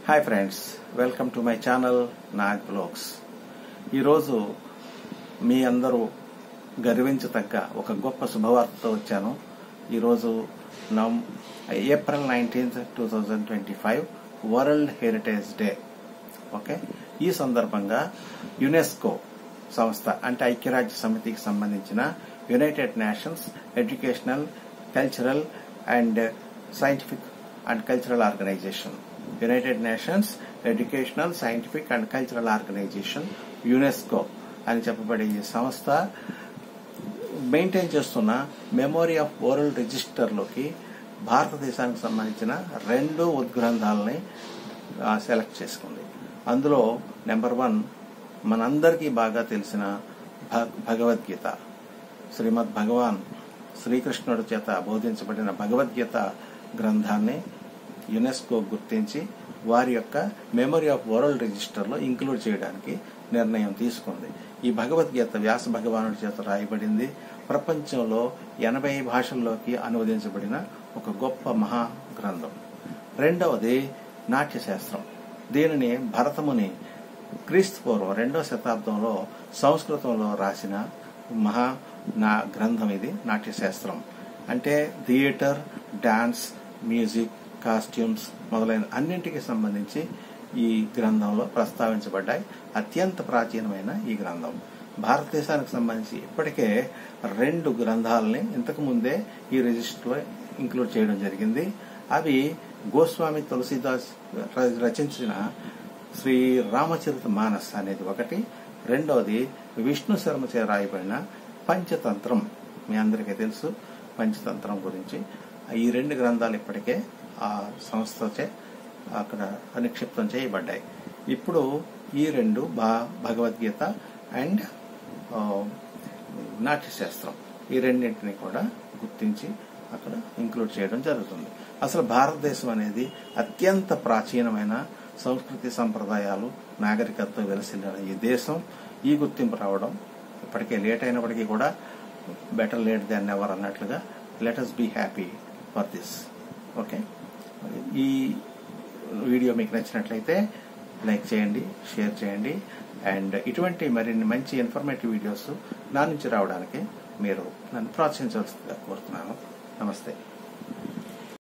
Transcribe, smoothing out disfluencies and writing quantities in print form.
Hi friends, welcome to my channel Nag vlogs. ఈరోజు మీ అందరూ గర్వించతగ్గ ఒక గొప్ప శుభవార్తతో వచ్చాను. ఈరోజు April 19, 2025 world heritage day. Okay, ఈ సందర్భంగా యునెస్కో సంస్థ అంటే ఐక్యరాజ్య సమితికి సంబంధించిన United Nations educational, cultural and scientific and cultural organization, United Nations educational, scientific and cultural organization UNESCO అని చెప్పబడే ఈ సంస్థ మెయింటైన్ చేస్తున్న మెమోరీ ఆఫ్ వరల్డ్ రిజిస్టర్లోకి భారతదేశానికి సంబంధించిన 2 ఉద్గ్రంథాలని సెలెక్ట్ చేసుకుంది. అందులో నెంబర్ 1 మనందరికీ బాగా తెలిసిన భగవద్గీత, శ్రీమద్ భగవాన్ శ్రీకృష్ణుడి చేత బోధించబడిన భగవద్గీత గ్రంథాన్ని యునెస్కో గుర్తించి వారి యొక్క మెమరీ ఆఫ్ వరల్డ్ రిజిస్టర్లో ఇంక్లూడ్ చేయడానికి నిర్ణయం తీసుకుంది. ఈ భగవద్గీత వ్యాస భగవానుడి చేత రాయబడింది. ప్రపంచంలో 80 భాషల్లోకి అనువదించబడిన ఒక గొప్ప మహా గ్రంథం. రెండవది నాట్యశాస్త్రం. దీనిని భరతముని క్రీస్తు పూర్వం 2వ శతాబ్దంలో సంస్కృతంలో రాసిన మహా గ్రంథం ఇది. నాట్యశాస్త్రం అంటే థియేటర్, డాన్స్, మ్యూజిక్, కాస్ట్యూమ్స్ మొదలైన అన్నింటికి సంబంధించి ఈ గ్రంథంలో ప్రస్తావించబడ్డాయి. అత్యంత ప్రాచీనమైన ఈ గ్రంథం భారతదేశానికి సంబంధించి ఇప్పటికే 2 గ్రంథాలని ఇంతకు ముందే ఈ రిజిస్టర్లో ఇంక్లూడ్ చేయడం జరిగింది. అవి గోస్వామి తులసీదాస్ రచించిన శ్రీ రామచరిత మానస్ అనేది ఒకటి, రెండవది విష్ణు శర్మ చే రాయబడిన పంచతంత్రం. మీ అందరికీ తెలుసు పంచతంత్రం గురించి. ఈ 2 గ్రంథాలు ఇప్పటికే ఆ సంస్థచే అక్కడ నిక్షిప్తం చేయబడ్డాయి. ఇప్పుడు ఈ 2 భగవద్గీత అండ్ నాట్యశాస్త్రం ఈ రెండింటిని కూడా గుర్తించి అక్కడ ఇంక్లూడ్ చేయడం జరుగుతుంది. అసలు భారతదేశం అనేది అత్యంత ప్రాచీనమైన సంస్కృతి, సంప్రదాయాలు, నాగరికతతో వెలసిన ఈ దేశం. ఈ గుర్తింపు రావడం ఇప్పటికే లేట్ అయినప్పటికీ కూడా బెటర్ లేట్ దాన్ నెవర్ అన్నట్లుగా let us be happy for this. Okay, ఈ వీడియో మీకు నచ్చినట్లయితే లైక్ చేయండి, షేర్ చేయండి. అండ్ ఇటువంటి మరిన్ని మంచి ఇన్ఫర్మేటివ్ వీడియోస్ నా నుంచి రావడానికి మీరు నన్ను ప్రోత్సహించవలసిందిగా కోరుతున్నాను. నమస్తే.